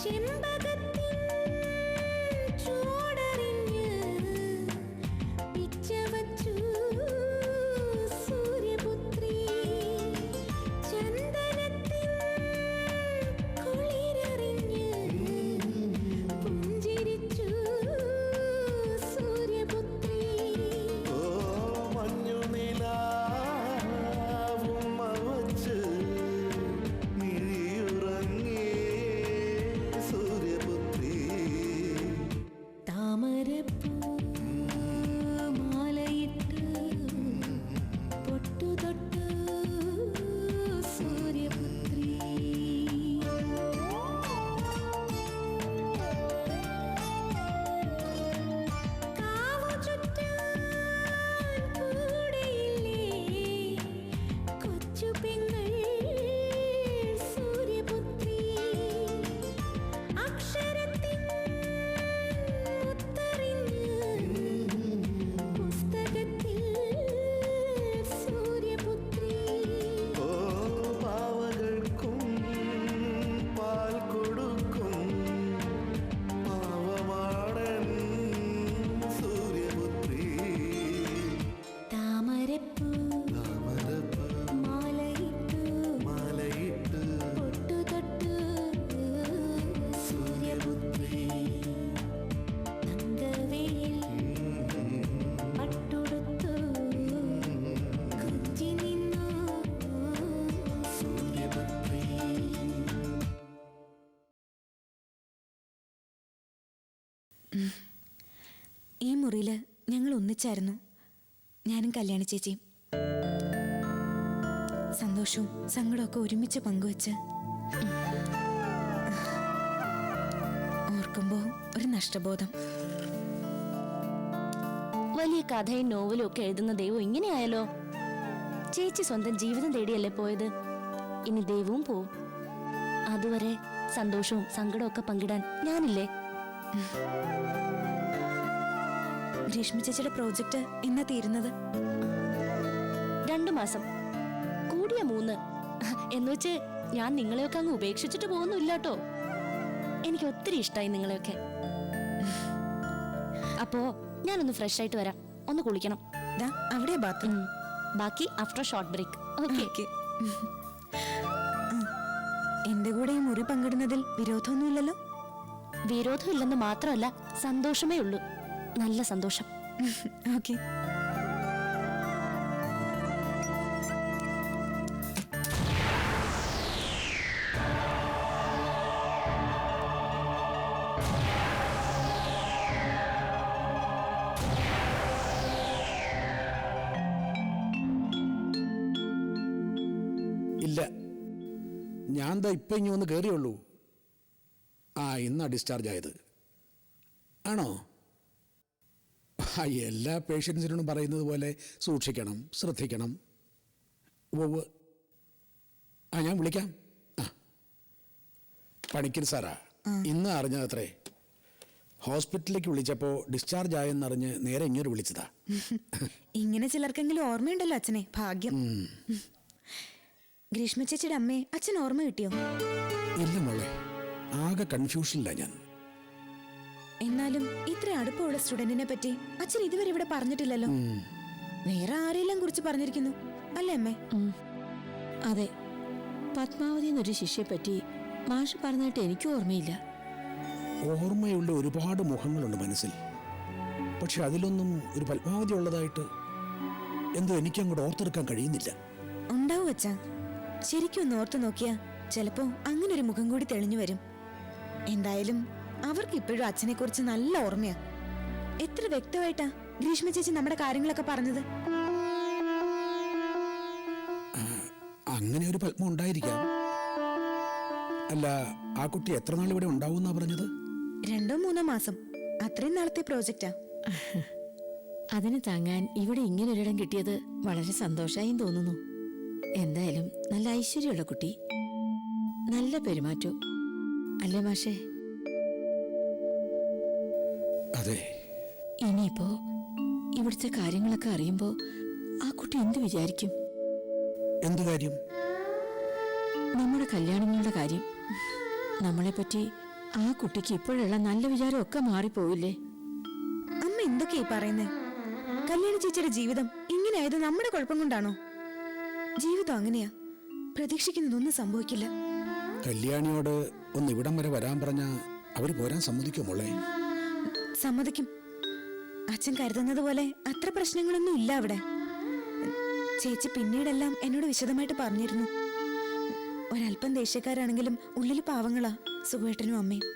ഈ മുറിയില് ഞങ്ങൾ ഒന്നിച്ചായിരുന്നു, ഞാനും കല്യാണി ചേച്ചിയും. സന്തോഷവും സങ്കടമൊക്കെ ഒരുമിച്ച് പങ്കുവെച്ച് ഓർക്കുമ്പോ ഒരു നഷ്ടബോധം. വലിയ കഥയും നോവലും ഒക്കെ എഴുതുന്ന ദൈവം ഇങ്ങനെയായാലോ? ചേച്ചി സ്വന്തം ജീവിതം തേടിയല്ലേ പോയത്, ഇനി ദൈവവും പോവും. അതുവരെ സന്തോഷവും സങ്കടവും ഒക്കെ പങ്കിടാൻ ഞാനില്ലേ? രശ്മി ചേച്ചിയുടെ പ്രോജക്റ്റ് എന്നാ തീരുന്നത്? 2 മാസം, കൂടിയ 3. എന്നുവെച്ച് ഞാൻ നിങ്ങളെയൊക്കെ അങ്ങ് ഉപേക്ഷിച്ചിട്ട് പോകുന്നില്ലാട്ടോ. എനിക്ക് ഒത്തിരി ഇഷ്ടമായി നിങ്ങളെയൊക്കെ. അപ്പോ ഞാനൊന്ന് ഫ്രഷ് ആയിട്ട് വരാം, ഒന്ന് കുളിക്കണം. അവിടെ ബാത്റൂം, ബാക്കി ആഫ്റ്റർ ഷോർട്ട് ബ്രേക്ക്. ഓക്കെ. എന്റെ കൂടെ ഈ മുറി പങ്കിടുന്നതിൽ വിരോധമൊന്നുമില്ലല്ലോ? വിരോധമില്ലെന്ന് മാത്രമല്ല, സന്തോഷമേ ഉള്ളൂ, നല്ല സന്തോഷം. ഓക്കെ. ഇല്ല, ഞാൻ ദാ ഇപ്പം ഇനി ഒന്ന് കയറിയുള്ളൂ. ഇന്നാ ഡിസ്ചാർജ് ആയത്. ആണോ? എല്ലാ പേഷ്യൻസിനോടും പറയുന്നത് പോലെ സൂക്ഷിക്കണം, ശ്രദ്ധിക്കണം. ഞാൻ വിളിക്കാം. പണിക്കർ സാറാ, ഇന്ന് അറിഞ്ഞതത്രേ. ഹോസ്പിറ്റലിലേക്ക് വിളിച്ചപ്പോൾ ഡിസ്ചാർജ് ആയെന്നറിഞ്ഞ് നേരെ ഇങ്ങോട്ട് വിളിച്ചതാ. ഇങ്ങനെ ചിലർക്കെങ്കിലും ഓർമ്മയുണ്ടല്ലോ അച്ഛനെ, ഭാഗ്യം. ഗ്രീഷ്മ ചേച്ചിയുടെ അമ്മയെ അച്ഛൻ ഓർമ്മ കിട്ടിയോ? ഇല്ല മോളെ, ആകെ കൺഫ്യൂഷനില്ല ഞാൻ. എന്നാലും ഇത്ര അടുപ്പമുള്ള സ്റ്റുഡന്റിനെ പറ്റി അച്ഛൻ ഇതുവരെ ഇവിടെ പറഞ്ഞിട്ടില്ലല്ലോ. വേറെ ആരെല്ലാം കുറിച്ച് പറഞ്ഞിരിക്കുന്നു അല്ലേ അമ്മേ? അതെ, പത്മാവതി എന്നൊരു ശിഷ്യയെ പറ്റി മാഷ് പറഞ്ഞിട്ട് എനിക്കും ഓർമ്മയില്ല. ഓർമ്മയുള്ള ഒരുപാട് മുഖങ്ങളുണ്ട് മനസ്സിൽ, പക്ഷെ അതിലൊന്നും ഒരു പത്മാവതി ഉള്ളതായിട്ട് എന്തോ എനിക്കങ്ങോട്ട് ഓർത്തെടുക്കാൻ കഴിയുന്നില്ല. ഉണ്ടാവും അച്ഛാ, ശരിക്കും ഒന്ന് ഓർത്തു നോക്കിയാ ചിലപ്പോ അങ്ങനെ ഒരു മുഖം കൂടി തെളിഞ്ഞു വരും. എന്തായാലും അവർക്ക് ഇപ്പോഴും അച്ഛനെ കുറിച്ച് നല്ല ഓർമ്മയാ. എത്ര വ്യക്തമായിട്ടാ ഗ്രീഷ്മ ചേച്ചി നമ്മുടെ കാര്യങ്ങളൊക്കെ പറഞ്ഞത്. അങ്ങനെ ഒരു പത്മം ഉണ്ടായിരിക്കാം. അല്ല, ആ കുട്ടി എത്ര നാൾ ഇവിടെ ഉണ്ടാവുമെന്നാ പറഞ്ഞത്? 2-3 മാസം, അത്രയും നാളത്തെ പ്രോജക്റ്റാ. അതിന് താങ്ങാൻ ഇവിടെ ഇങ്ങനൊരിടം കിട്ടിയത് വളരെ സന്തോഷമായും തോന്നുന്നു. എന്തായാലും നല്ല ഐശ്വര്യമുള്ള കുട്ടി, നല്ല പെരുമാറ്റവും അല്ലേ മാഷേ? അതെ. ഇനിയിപ്പോ ഇവിടുത്തെ കാര്യങ്ങളൊക്കെ അറിയുമ്പോ ആ കുട്ടി എന്ത് വിചാരിക്കും? എന്ത് കാര്യം? നമ്മുടെ കല്യാണങ്ങളുടെ കാര്യം. നമ്മളെപ്പറ്റി ആ കുട്ടിക്ക് ഇപ്പോഴുള്ള നല്ല വിചാരമൊക്കെ മാറിപ്പോവില്ലേ? അമ്മ എന്തൊക്കെയാ പറയുന്നേ? കല്യാണ ചേച്ചിയുടെ ജീവിതം ഇങ്ങനെയായത് നമ്മുടെ കുഴപ്പം കൊണ്ടാണോ? ജീവിതം അങ്ങനെയാ, പ്രതീക്ഷിക്കുന്നതൊന്നും സംഭവിക്കില്ല. കല്യാണിയോട് ഒന്ന് ഇവിടം വരെ വരാൻ പറഞ്ഞാ അവര് പോരാൻ സമ്മതിക്കോ മോളെ? സമ്മതിക്കും. അച്ഛൻ കരുതുന്നത് പോലെ അത്ര പ്രശ്നങ്ങളൊന്നും ഇല്ല അവിടെ. ചേച്ചി പിന്നീടെല്ലാം എന്നോട് വിശദമായിട്ട് പറഞ്ഞിരുന്നു. ഒരല്പം ദേഷ്യക്കാരാണെങ്കിലും ഉള്ളിൽ പാവങ്ങളാ സുഖേട്ടനും അമ്മയും.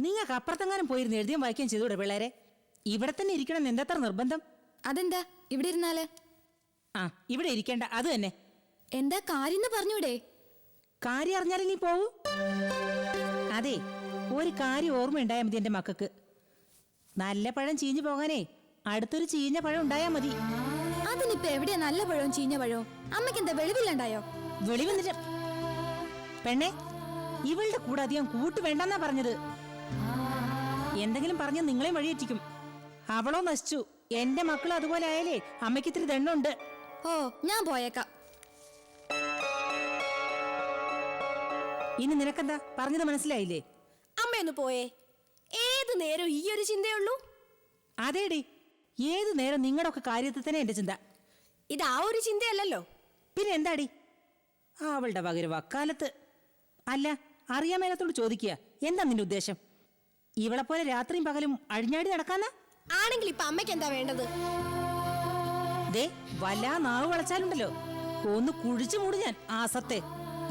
നിങ്ങൾക്ക് അപ്പുറത്തെങ്ങാനും പോയിരുന്ന് എഴുതിയും വായിക്കുകയും ചെയ്തൂടെ പിള്ളേരെ? ഇവിടെ തന്നെ ഇരിക്കണം എന്തത്ര നിർബന്ധം? അതെന്താ ഇവിടെ ഇരുന്നാല്? ആ, ഇവിടെ ഇരിക്കേണ്ട, അത് തന്നെ. എന്താ കാര്യം പറഞ്ഞൂടെ? കാര്യം അറിഞ്ഞാലും നീ പോവൂ? അതെ, ഒരു കാര്യം ഓർമ്മയുണ്ടായാൽ മതി എന്റെ മക്കൾക്ക്. നല്ല പഴം ചീഞ്ഞു പോകാനേ അടുത്തൊരു ചീഞ്ഞ പഴം ഉണ്ടായാ മതി. അതിനിപ്പോ എവിടെയാ നല്ല പഴവും ചീഞ്ഞ പഴവും? അമ്മയ്ക്ക് എന്താ വെളിവില്ലണ്ടായോ? വെളിവന്നിട്ട് പെണ്ണെ, ഇവളുടെ കൂടെ അധികം കൂട്ട് വേണ്ടെന്നാ പറഞ്ഞത്. എന്തെങ്കിലും പറഞ്ഞ് നിങ്ങളെയും വഴിയെറ്റിക്കും. അവളോ നശിച്ചു. എന്റെ മക്കളും അതുപോലെ ആയാലേ അമ്മയ്ക്ക് ഇത്തിരി ദണ്ണുണ്ട്. ഓ, ഞാൻ പോയേക്കാം. ഇനി നിനക്കെന്താ പറഞ്ഞത് മനസ്സിലായില്ലേ? അമ്മയൊന്ന് പോയേ. ഏത് നേരം ഈ ഒരു ചിന്തയുള്ളൂ? അതേടി, ഏതു നേരം നിങ്ങളുടെ ഒക്കെ കാര്യത്തിൽ തന്നെ എന്റെ ചിന്ത. ഇത് ആ ഒരു ചിന്തയല്ലല്ലോ. പിന്നെ എന്താടി? അവളുടെ പകരം വക്കാലത്ത്. അല്ല, അറിയാൻ മേലത്തോട് ചോദിക്കുക, എന്താ നിന്റെ ഉദ്ദേശം? ഇവളെപ്പോലെ രാത്രിയും പകലും അഴിഞ്ഞാടി നടക്കാന്ന? ആണെങ്കിൽ ഇപ്പൊ അമ്മയ്ക്ക് എന്താ വേണ്ടത്? ദേ, വല്ലാ നാവ് വളച്ചാലുണ്ടല്ലോ, ഒന്ന് കുഴിച്ചു മൂടി ഞാൻ ആസത്തെ.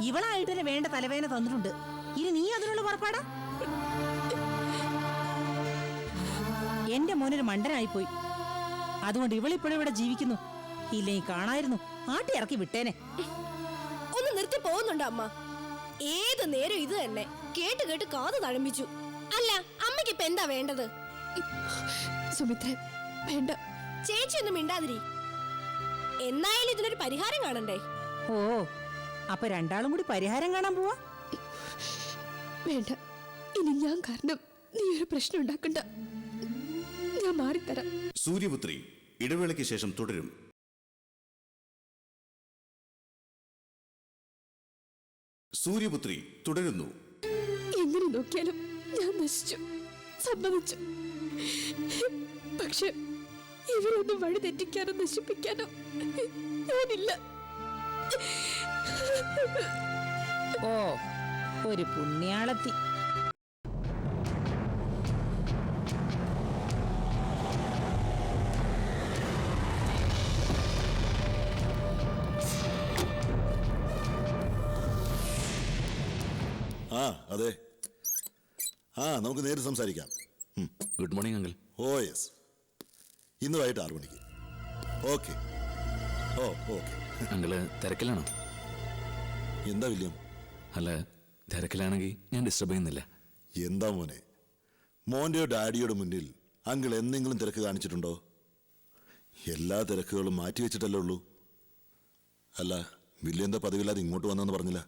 ഇവളായിട്ട് തന്നെ വേണ്ട തലവേദന തന്നിട്ടുണ്ട്. ഇനി നീ അതിനുള്ള പുറപ്പാടാ? എന്റെ മോനൊരു മണ്ടനായിപ്പോയി. അതുകൊണ്ട് ഇവളിപ്പോഴും ഇവിടെ ജീവിക്കുന്നു. ഇല്ലെങ്കിൽ കാണായിരുന്നു, ആട്ടി ഇറക്കി വിട്ടേനെ. ഒന്ന് നിർത്തി പോകുന്നുണ്ടോ അമ്മ? ഏത് നേരം ഇത് തന്നെ കേട്ട് കേട്ട് കാത് തഴമ്പിച്ചു. അല്ല, അമ്മയ്ക്ക് ഇപ്പൊ എന്താ വേണ്ടത്? സുമിത്ര, വേണ്ട. ചേച്ചി ഒന്നും മിണ്ടാതിരി. എന്നായാലും ഇതിനൊരു പരിഹാരം കാണണ്ടേ? ഓ, അപ്പൊ രണ്ടാളും കൂടി പരിഹാരം കാണാൻ പോവാ? വേണ്ട, ഇനി ഞാൻ കാരണം നീ ഒരു പ്രശ്നം ഉണ്ടാക്കണ്ട. ഞാൻ മാറിത്തരാം. സൂര്യപുത്രി ഇടവേളയ്ക്ക് ശേഷം തുടരും. സൂര്യപുത്രി തുടരുന്നു. എങ്ങനെ നോക്കിയാലും ഞാൻ നശിച്ചു, സമ്മതിച്ചു. പക്ഷെ ഇവരൊന്നും വഴി തെറ്റിക്കാനോ നശിപ്പിക്കാനോ ഞാനില്ല. ഓ, ഒരു പുണ്യാളത്തി. ആ അതെ, നമുക്ക് നേരിട്ട് സംസാരിക്കാം. Good morning uncle. Oh yes, ഇന്ന് വൈകിട്ട് 6 മണിക്ക്. ഓക്കെ. Oh okay. അങ്കിള് തിരക്കിലാണോ? എന്താ വില്യം? അല്ല, തിരക്കിലാണെങ്കിൽ ഞാൻ ഡിസ്റ്റർബ് ചെയ്യുന്നില്ല. എന്താ മോനെ, മോൻ്റെയോ ഡാഡിയോടെ മുന്നിൽ അങ്കിൾ എന്തെങ്കിലും തിരക്ക് കാണിച്ചിട്ടുണ്ടോ? എല്ലാ തിരക്കുകളും മാറ്റിവെച്ചിട്ടല്ലേ ഉള്ളൂ. അല്ല, വില്യം എന്താ പതിവില്ലാതെ ഇങ്ങോട്ട് വന്നെന്ന് പറഞ്ഞില്ല?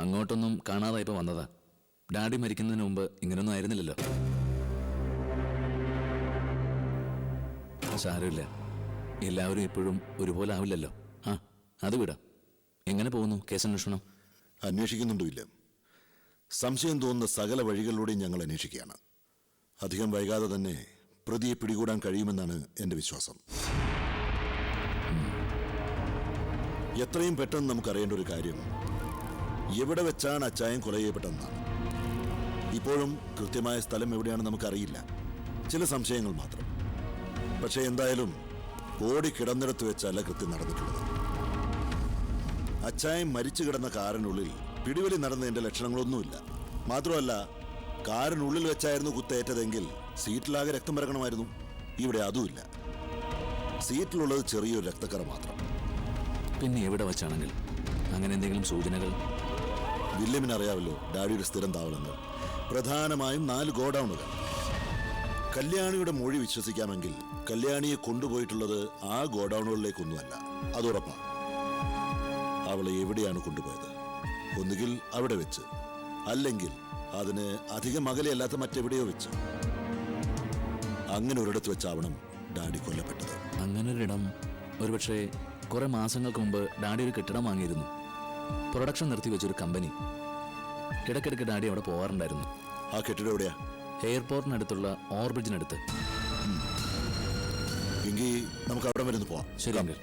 അങ്ങോട്ടൊന്നും കാണാതായപ്പോൾ വന്നതാ. ഡാഡി മരിക്കുന്നതിന് മുമ്പ് ഇങ്ങനൊന്നും ആയിരുന്നില്ലല്ലോ. സാരമില്ല, എല്ലാവരും എപ്പോഴും ഒരുപോലെ ആവില്ലല്ലോ. ആ, അത് വിടാം. എങ്ങനെ പോകുന്നു കേസന്വേഷണം? അന്വേഷിക്കുന്നുണ്ട് വില്യം. സംശയം തോന്നുന്ന സകല വഴികളിലൂടെയും ഞങ്ങൾ അന്വേഷിക്കുകയാണ്. അധികം വൈകാതെ തന്നെ പ്രതിയെ പിടികൂടാൻ കഴിയുമെന്നാണ് എൻ്റെ വിശ്വാസം. എത്രയും പെട്ടെന്ന് നമുക്കറിയേണ്ട ഒരു കാര്യം, എവിടെ വെച്ചാണ് അച്ചായൻ കൊല ചെയ്യപ്പെട്ടതെന്നാണ്. ഇപ്പോഴും കൃത്യമായ സ്ഥലം എവിടെയാണെന്ന് നമുക്കറിയില്ല, ചില സംശയങ്ങൾ മാത്രം. പക്ഷേ എന്തായാലും ഓടി കിടന്നിടത്ത് വെച്ചല്ല കൃത്യം നടന്നിട്ടുള്ളത്. അച്ചായൻ മരിച്ചു കിടന്ന കാറിനുള്ളിൽ പിടിവലി നടന്നതിൻ്റെ ലക്ഷണങ്ങളൊന്നുമില്ല. മാത്രമല്ല, കാറിനുള്ളിൽ വെച്ചായിരുന്നു കുത്തേറ്റതെങ്കിൽ സീറ്റിലാകെ രക്തം പരക്കണമായിരുന്നു. ഇവിടെ അതുമില്ല. സീറ്റിലുള്ളത് ചെറിയൊരു രക്തക്കറ മാത്രം. പിന്നെ എവിടെ വെച്ചാണെങ്കിൽ അങ്ങനെ എന്തെങ്കിലും സൂചനകൾ? വില്യമിന് അറിയാമല്ലോ ഡാഡിയുടെ സ്ഥിരം താവളങ്ങൾ, പ്രധാനമായും 4 ഗോഡൌണുകൾ. കല്യാണിയുടെ മൊഴി വിശ്വസിക്കാമെങ്കിൽ കല്യാണിയെ കൊണ്ടുപോയിട്ടുള്ളത് ആ ഗോഡൌണുകളിലേക്കൊന്നുമല്ല, അതുറപ്പാ. അവളെ എവിടെയാണ് കൊണ്ടുപോയത്? ഒന്നുകിൽ അവിടെ വെച്ച്, അല്ലെങ്കിൽ അതിന് അധികം അകലെയല്ലാത്ത മറ്റെവിടെയോ വെച്ച്. അങ്ങനെ ഒരിടത്ത് വെച്ചാവണം ഡാഡി കൊല്ലപ്പെട്ടത്. അങ്ങനൊരിടം ഒരുപക്ഷെ കുറെ മാസങ്ങൾക്ക് മുമ്പ് ഡാഡി ഒരു കെട്ടിടം വാങ്ങിയിരുന്നു. പ്രൊഡക്ഷൻ നിർത്തി വെച്ചൊരു കമ്പനി. ഇടയ്ക്കിടയ്ക്ക് ഡാഡി അവിടെ പോകാറുണ്ടായിരുന്നു. ആ കെട്ടിടം എവിടെയാ? എയർപോർട്ടിനടുത്തുള്ള ഓവർബ്രിഡ്ജിനടുത്ത്. എങ്കിൽ നമുക്ക് അവിടെ വരുന്ന് പോവാം. ശരി അങ്കിൾ.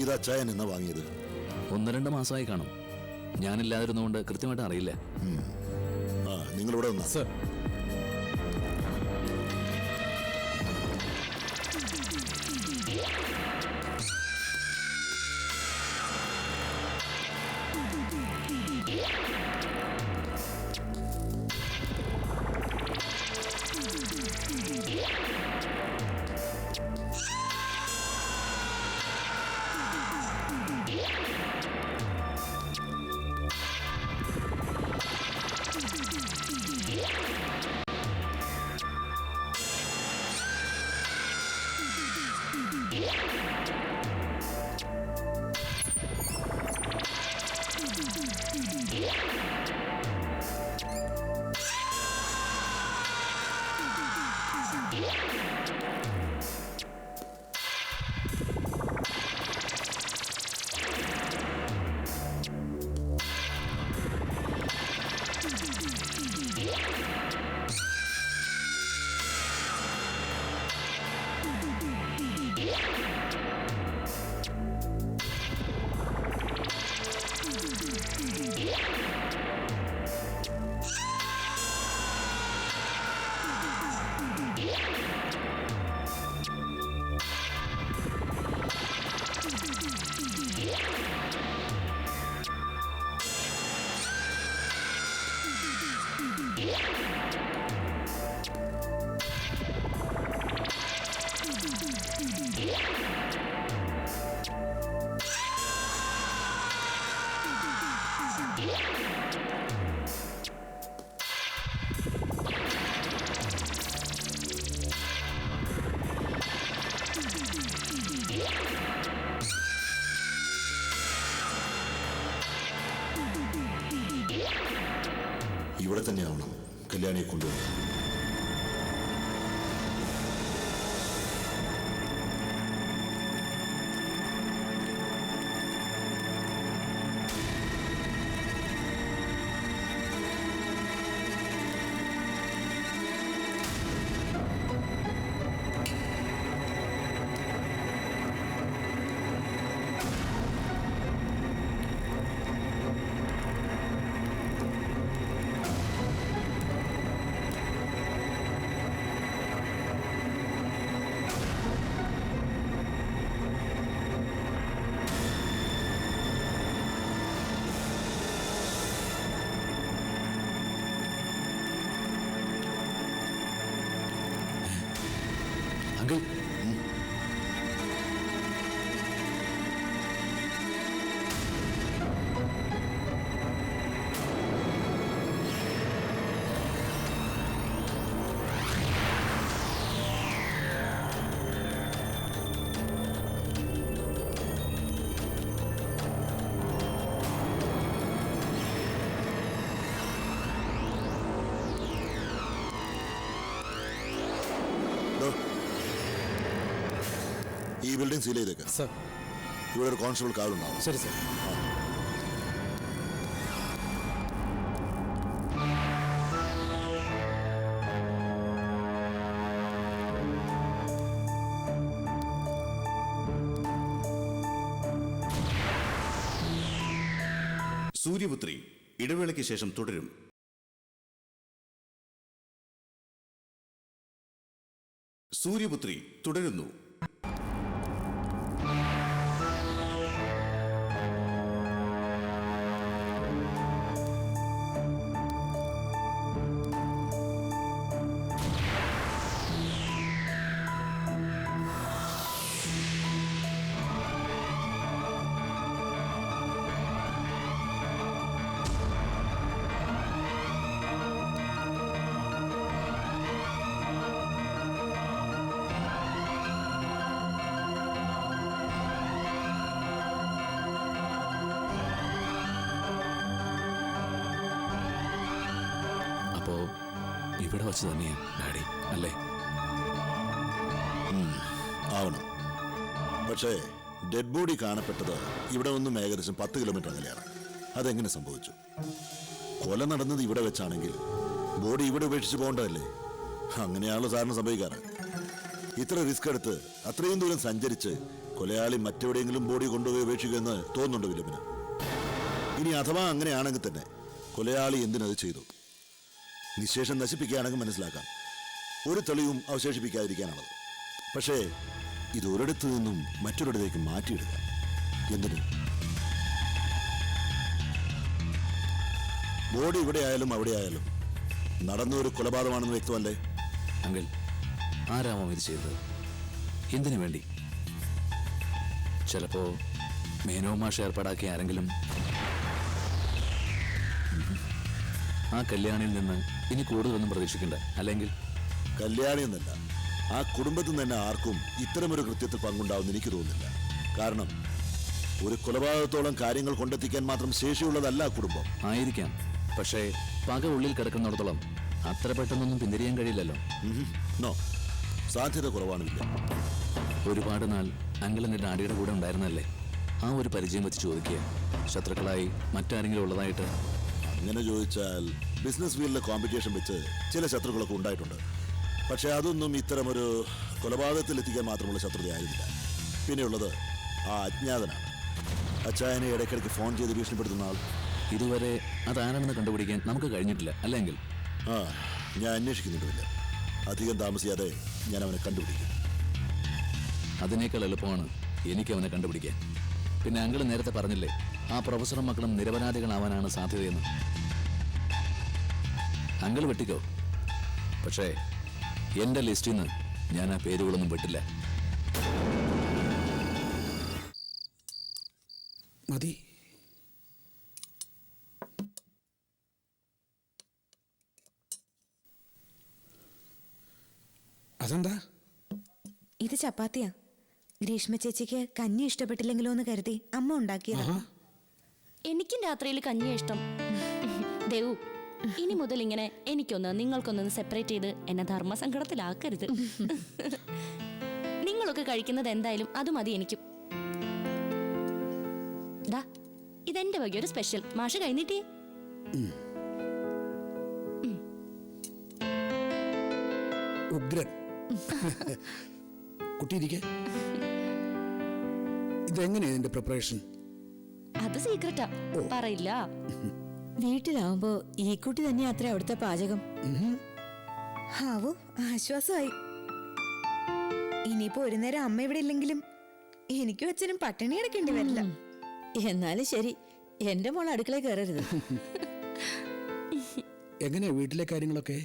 ഇത് അച്ചായൻ എന്നാ വാങ്ങിയത്? 1-2 മാസമായി കാണും. ഞാനില്ലാതിരുന്നുകൊണ്ട് കൃത്യമായിട്ട് അറിയില്ല. ആ, നിങ്ങളിവിടെ വന്നാ സർ. ഇവിടെ തന്നെയാവണം കല്യാണിയെ കൊണ്ടുപോകുന്നത്. അങ്കിൾ, ഈ ബിൽഡിംഗ് സീൽ ചെയ്തേക്ക്. സർ. ഇവിടെ ഒരു കോൺസ്റ്റബിൾ കാർഡുണ്ടാവും. ശരി സർ. സൂര്യപുത്രി ഇടവേളയ്ക്ക് ശേഷം തുടരും. സൂര്യപുത്രി തുടരുന്നു. അപ്പോ ഇവിടെ വച്ച് തന്നെയാ ഡാഡി, അല്ലേ? ആവണം. പക്ഷേ ഡെഡ് ബോഡി കാണപ്പെട്ടത് ഇവിടെ നിന്നും ഏകദേശം 10 കിലോമീറ്റർ അകലെയാണ്. അതെങ്ങനെ സംഭവിച്ചു? കൊല നടന്നത് ഇവിടെ വെച്ചാണെങ്കിൽ ബോഡി ഇവിടെ ഉപേക്ഷിച്ച് പോകേണ്ടതല്ലേ? അങ്ങനെയാണല്ലോ സാറിന് സംഭവിക്കാറ്. ഇത്ര റിസ്ക് എടുത്ത് അത്രയും ദൂരം സഞ്ചരിച്ച് കൊലയാളി മറ്റെവിടെയെങ്കിലും ബോഡി കൊണ്ടുപോയി ഉപേക്ഷിക്കുമെന്ന് തോന്നുന്നുണ്ടോ വിലപിന്? ഇനി അഥവാ അങ്ങനെയാണെങ്കിൽ തന്നെ കൊലയാളി എന്തിനത് ചെയ്തു? നിശേഷം നശിപ്പിക്കുകയാണെങ്കിൽ മനസ്സിലാക്കാം, ഒരു തെളിവും അവശേഷിപ്പിക്കാതിരിക്കാനാണത്. പക്ഷേ ഇത് ഒരിടത്തു നിന്നും മറ്റൊരിടത്തേക്ക് മാറ്റിയിടുക എന്തിന്? ബോഡി ഇവിടെ ആയാലും അവിടെ ആയാലും നടന്ന ഒരു കൊലപാതകമാണെന്ന് വ്യക്തമല്ലേ? അങ്കിൾ, ആരാമോ ഇത് ചെയ്തത്? എന്തിനു വേണ്ടി? ചിലപ്പോ മേനോ മാഷ് ഏർപ്പാടാക്കിയ ആരെങ്കിലും. ആ കല്യാണിയിൽ നിന്ന് ഇനി കൂടുതലൊന്നും പ്രതീക്ഷിക്കണ്ട, അല്ലെങ്കിൽ? കല്യാണി എന്നല്ല, ആ കുടുംബത്തിൽ തന്നെ ആർക്കും ഇത്തരമൊരു കൃത്യത്തിൽ പങ്കുണ്ടാവുമെന്ന് എനിക്ക് തോന്നുന്നില്ല. കാരണം ഒരു കൊലപാതകത്തോളം കാര്യങ്ങൾ കൊണ്ടെത്തിക്കാൻ മാത്രം ശേഷിയുള്ളതല്ല ആ കുടുംബം. ആയിരിക്കാം, പക്ഷേ പക ഉള്ളിൽ കിടക്കുന്നിടത്തോളം അത്ര പെട്ടെന്നൊന്നും പിന്തിരിയാൻ കഴിയില്ലല്ലോ. നോ, സാധ്യത കുറവാണില്ല. ഒരുപാട് നാൾ അങ്കിൾ എൻ്റെ ഡാഡിയുടെ കൂടെ ഉണ്ടായിരുന്നല്ലേ? ആ ഒരു പരിചയം വെച്ച് ചോദിക്കുക, ശത്രുക്കളായി മറ്റാരെങ്കിലും ഉള്ളതായിട്ട്? അങ്ങനെ ചോദിച്ചാൽ ബിസിനസ് ഫീൽഡിലെ കോമ്പറ്റീഷൻ വെച്ച് ചില ശത്രുക്കളൊക്കെ ഉണ്ടായിട്ടുണ്ട്. പക്ഷേ അതൊന്നും ഇത്തരമൊരു കൊലപാതകത്തിൽ എത്തിക്കാൻ മാത്രമുള്ള ശത്രുതയായിരുന്നില്ല. പിന്നെയുള്ളത് ആ അജ്ഞാതനാണ്. അച്ചായനെ ഇടയ്ക്കിടയ്ക്ക് ഫോൺ ചെയ്ത് ഭീഷണിപ്പെടുത്തുന്ന ആൾ. ഇതുവരെ അതാരാണെന്ന് കണ്ടുപിടിക്കാൻ നമുക്ക് കഴിഞ്ഞിട്ടില്ല, അല്ലെങ്കിൽ? ഞാൻ അന്വേഷിക്കുന്നുമില്ല. അധികം താമസിയാതെ ഞാൻ അവനെ കണ്ടുപിടിക്കും. അതിനേക്കാൾ എളുപ്പമാണ് എനിക്ക് അവനെ കണ്ടുപിടിക്കാൻ. പിന്നെ അങ്കിൾ നേരത്തെ പറഞ്ഞില്ലേ, ആ പ്രൊഫസറും മക്കളും നിരപരാധികളാവാനാണ് സാധ്യതയെന്ന്. അങ്കിൾ വെട്ടിക്കോ, പക്ഷേ എൻ്റെ ലിസ്റ്റിൽ നിന്ന് ഞാൻ ആ പേരുകളൊന്നും വിട്ടില്ല. മതി. അതെന്താ? ഇത് ചപ്പാത്തിയാ. ഗ്രീഷ്മ ചേച്ചിക്ക് കഞ്ഞി ഇഷ്ടപ്പെട്ടില്ലെങ്കിലോ എന്ന് കരുതി അമ്മ ഉണ്ടാക്കിയതാ. എനിക്കും രാത്രിയിൽ കഞ്ഞിയാ ഇഷ്ടം. ദേവു, ഇനി മുതൽ ഇങ്ങനെ എനിക്കൊന്ന് നിങ്ങൾക്കൊന്ന് സെപ്പറേറ്റ് ചെയ്ത് എന്നെ ധർമ്മസങ്കടത്തിലാക്കരുത്. നിങ്ങളൊക്കെ കഴിക്കുന്നത് എന്തായാലും അത് മതി എനിക്കും. ദാ, ഇതെന്റെ വകയൊരു സ്പെഷ്യൽ. മാഷ് കഴിഞ്ഞിട്ടേ. ഉഗ്രൻ. കുട്ടിയിരിക്കെ, ഇതെങ്ങനെയാ ഇതിന്റെ പ്രിപ്പറേഷൻ? അത് സീക്രട്ടാ, പറയില്ല. വീട്ടിലാവുമ്പോ ഈ കുട്ടി തന്നെ അത്ര അവിടുത്തെ പാചകം. ഹാവോ, ആശ്വാസമായി. ഇനിയിപ്പോ ഒരു നേരം അമ്മ ഇവിടെ ഇല്ലെങ്കിലും എനിക്കും അച്ഛനും പട്ടിണി കിടക്കേണ്ടി വരില്ല. എന്നാലും ശരി, എന്റെ മോൾ അടുക്കളയിൽ കയറരുത്. എങ്ങനെയാ വീട്ടിലെ കാര്യങ്ങളൊക്കെ?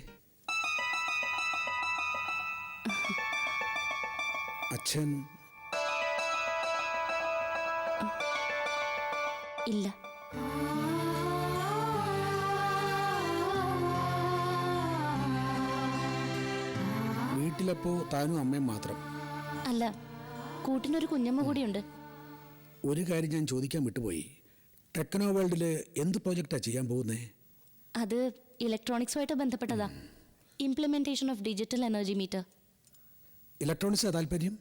അച്ഛൻ ഇല്ല. വീട്ടിലപ്പോ താനും അമ്മയും മാത്രം? അല്ല, കൂട്ടിനൊരു കുഞ്ഞമ്മ കൂടിയുണ്ട്. ഒരു കാര്യം ഞാൻ ചോദിക്കാൻ വിട്ടുപോയി. ടെക്നോ വേൾഡില് എന്ത് പ്രോജക്റ്റാ ചെയ്യാൻ പോകുന്നേ? അത് ഇലക്ട്രോണിക്സുമായിട്ട് ബന്ധപ്പെട്ടതാ. Implementation of digital energy meter. ഇലക്ട്രോണിക്സാ താല്പര്യം?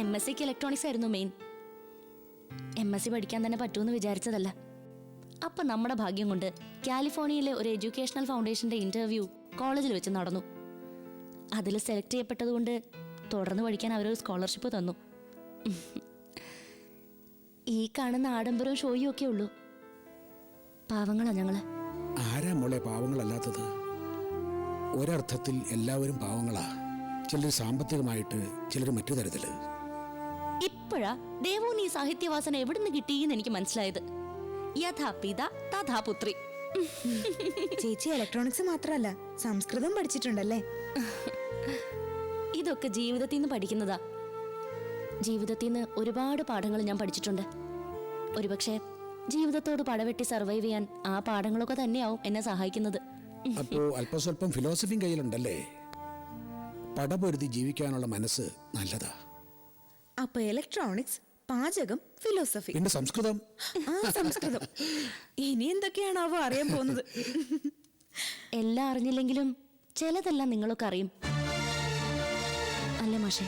MSc ഇലക്ട്രോണിക്സ് ആയിരുന്നു മെയിൻ. MSc പഠിക്കാൻ തന്നെ പറ്റുമെന്ന് വിചാരിച്ചതല്ല. അപ്പം നമ്മുടെ ഭാഗ്യം കൊണ്ട് കാലിഫോർണിയയിലെ ഒരു എഡ്യൂക്കേഷണൽ ഫൗണ്ടേഷന്റെ ഇന്റർവ്യൂ കോളേജിൽ വെച്ച് നടന്നു. അതിൽ സെലക്ട് ചെയ്യപ്പെട്ടതുകൊണ്ട് തുടർന്ന് പഠിക്കാൻ അവരൊരു സ്കോളർഷിപ്പ് തന്നു. ഈ കാണുന്ന ആഡംബരവും ഷോയും ഒക്കെ ഉള്ളൂ. പാവങ്ങളാ ഞങ്ങള്. ആരാ മോളെ പാവങ്ങളല്ലാത്തത്? ഒരർത്ഥത്തിൽ എല്ലാവരും പാവങ്ങളാ. ചിലർ സാമ്പത്തികമായിട്ട്, ചിലർ മറ്റു തരത്തില്. ഇപ്പോഴാ ദേവൂന് ഈ സാഹിത്യവാസന എവിടുന്ന് കിട്ടിയെന്ന് എനിക്ക് മനസ്സിലായത്. യഥാ പിത തഥാ പുത്രി. ചേച്ചി ഇലക്ട്രോണിക്സ് മാത്രമല്ല സംസ്കൃതം പഠിച്ചിട്ടുണ്ടല്ലേ? ഇതൊക്കെ ജീവിതത്തിൽ നിന്ന് പഠിക്കുന്നതാ. ജീവിതത്തിൽ നിന്ന് ഒരുപാട് പാഠങ്ങൾ ഞാൻ പഠിച്ചിട്ടുണ്ട്. ഒരുപക്ഷെ ജീവിതത്തോട് പടവെട്ടി സർവൈവ് ചെയ്യാൻ ആ പാഠങ്ങളൊക്കെ തന്നെയാവും എന്നെ സഹായിക്കുന്നത്. അപ്പോ അല്പസ്വല്പം ഫിലോസഫിയും കയ്യിലുണ്ടല്ലേ? പടപൊരുതി ജീവിക്കാനുള്ള മനസ്സ് നല്ലതാ. അപ്പൊ ഇലക്ട്രോണിക്സ്, പാചകം, ഫിലോസഫി, പിന്നെ സംസ്കൃതം. ആ സംസ്കൃതം. ഇനി എന്തൊക്കെയാണാവോ അറിയാൻ പോകുന്നത്. എല്ലാം അറിഞ്ഞില്ലെങ്കിലും ചിലതെല്ലാം നിങ്ങളൊക്കെ അറിയും അല്ലേ മാഷേ?